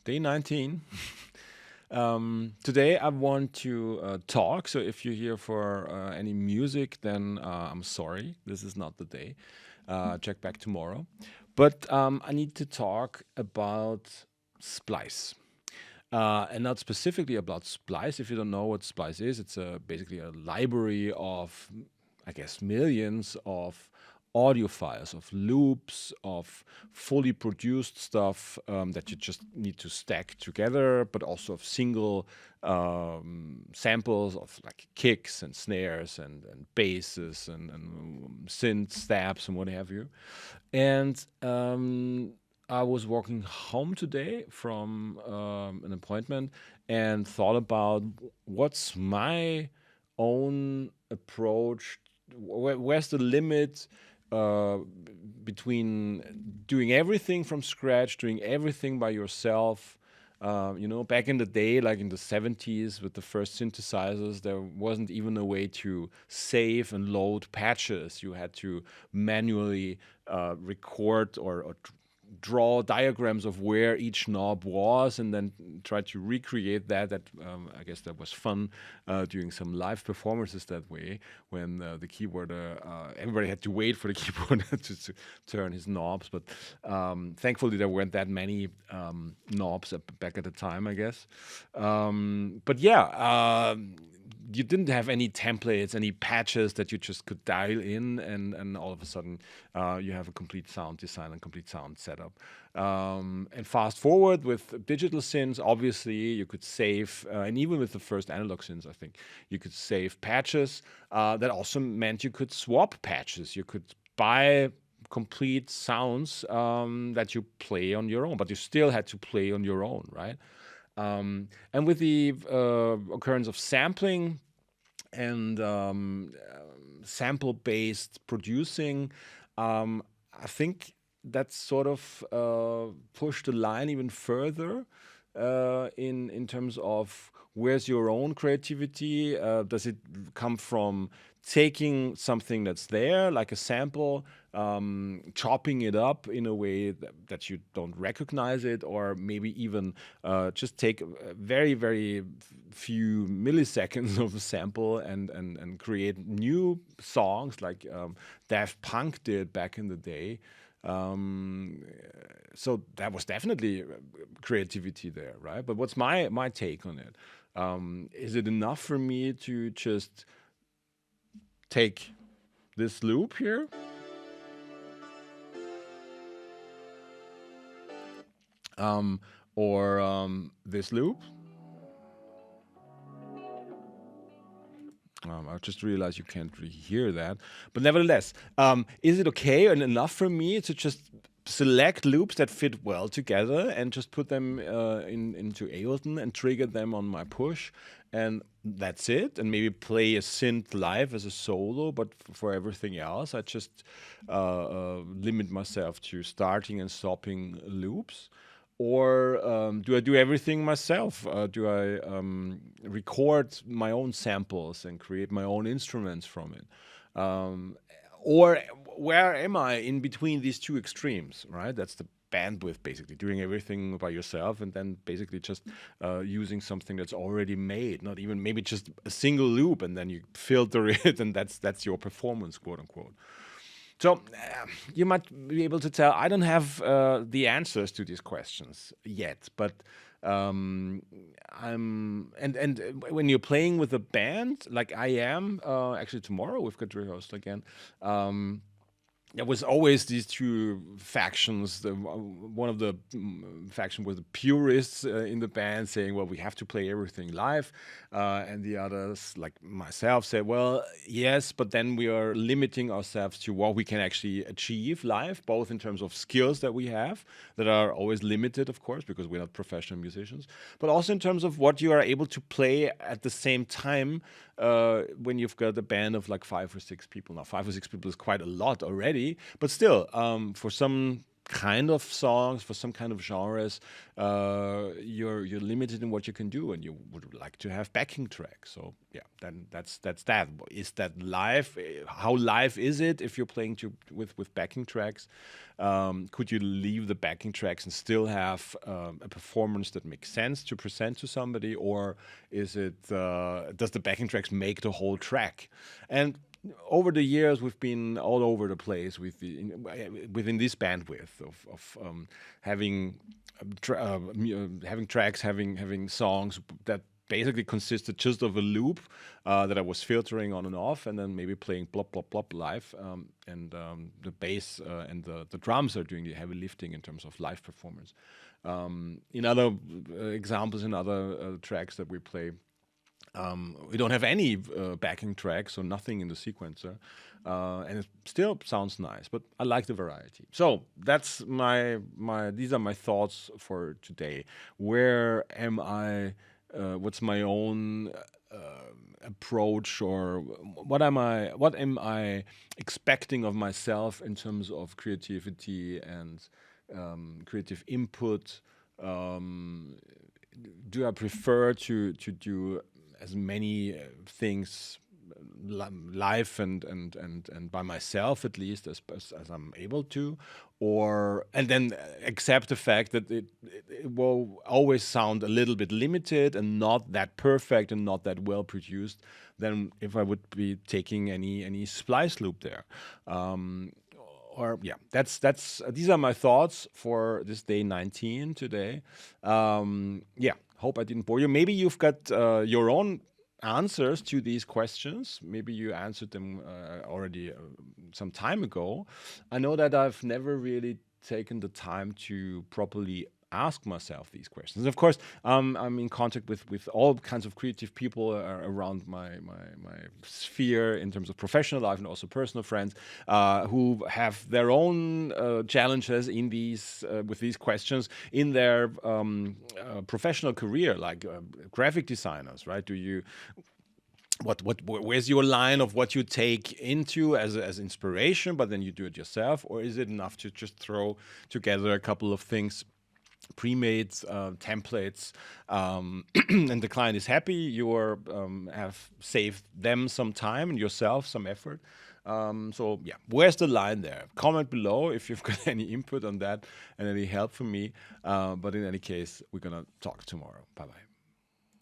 Day 19. Today I want to talk. So if you're here for any music, then I'm sorry. This is not the day. Check back tomorrow. But I need to talk about Splice. And not specifically about Splice. If you don't know what Splice is, it's basically a library of, I guess, millions of audio files, of loops, of fully produced stuff that you just need to stack together, but also of single samples of like kicks and snares and basses and synth stabs and what have you. And I was walking home today from an appointment and thought about what's my own approach. Where's the limit uh, between doing everything from scratch, doing everything by yourself? Back in the day, like in the 70s with the first synthesizers, there wasn't even a way to save and load patches. You had to manually record or draw diagrams of where each knob was and then try to recreate that. I guess that was fun doing some live performances that way when the keyboarder, everybody had to wait for the keyboarder to turn his knobs. But thankfully, there weren't that many knobs back at the time, I guess. But yeah, you didn't have any templates, any patches that you just could dial in, and all of a sudden you have a complete sound design and complete sound setup. And fast forward with digital synths, obviously you could save, and even with the first analog synths, I think you could save patches. That also meant you could swap patches. You could buy complete sounds that you play on your own, but you still had to play on your own, right? And with the occurrence of sampling and sample-based producing, I think that sort of pushed the line even further in terms of where's your own creativity? Does it come from taking something that's there, like a sample, chopping it up in a way that you don't recognize it, or maybe even just take a very, very few milliseconds of a sample and create new songs like Daft Punk did back in the day. Um, so that was definitely creativity there, right? But what's my take on it? Is it enough for me to just take this loop here um, or this loop? I just realized you can't really hear that. But nevertheless, is it okay and enough for me to just select loops that fit well together and just put them into Ableton and trigger them on my push? And that's it. And maybe play a synth live as a solo, but for everything else, I just limit myself to starting and stopping loops. Or do I do everything myself? Do I record my own samples and create my own instruments from it? Um, or where am I in between these two extremes, right? That's the bandwidth, basically, doing everything by yourself and then basically just using something that's already made, not even maybe just a single loop, and then you filter it, and that's your performance, quote unquote. So you might be able to tell I don't have the answers to these questions yet, but um, and when you're playing with a band like I am, actually tomorrow we've got rehearsal again. There was always these two factions. One of the faction was the purists in the band saying, "Well, we have to play everything live," and the others, like myself, said, "Well, yes, but then we are limiting ourselves to what we can actually achieve live, both in terms of skills that we have that are always limited, of course, because we're not professional musicians, but also in terms of what you are able to play at the same time when you've got a band of like 5 or 6 people. Now, 5 or 6 people is quite a lot already, but still, for some kind of songs, for some kind of genres, you're limited in what you can do, and you would like to have backing tracks. So yeah, then that's that. Is that live? How live is it if you're playing with backing tracks? Could you leave the backing tracks and still have a performance that makes sense to present to somebody, or is it does the backing tracks make the whole track? And over the years, we've been all over the place within this bandwidth of having having tracks, having songs that basically consisted just of a loop that I was filtering on and off, and then maybe playing plop plop plop live, and the bass and the drums are doing the heavy lifting in terms of live performance. In other examples, in other tracks that we play, we don't have any backing tracks, so nothing in the sequencer, and it still sounds nice. But I like the variety. So that's my these are my thoughts for today. Where am I? What's my own approach, or what am I expecting of myself in terms of creativity and creative input? Do I prefer to do as many things live and by myself, at least as I'm able to, or and then accept the fact that it will always sound a little bit limited and not that perfect and not that well produced than if I would be taking any splice loop there. Or yeah, that's these are my thoughts for this day 19 today. Yeah, hope I didn't bore you. Maybe you've got your own answers to these questions. Maybe you answered them already some time ago. I know that I've never really taken the time to properly ask myself these questions. Of course, I'm in contact with all kinds of creative people around my sphere in terms of professional life and also personal friends who have their own challenges in these with these questions in their professional career, like graphic designers, right? Do you where's your line of what you take into as inspiration, but then you do it yourself, or is it enough to just throw together a couple of things, pre-made templates, and the client is happy, you have saved them some time and yourself some effort. So yeah, where's the line there? Comment below if you've got any input on that and any help from me. But in any case, we're gonna talk tomorrow. Bye bye.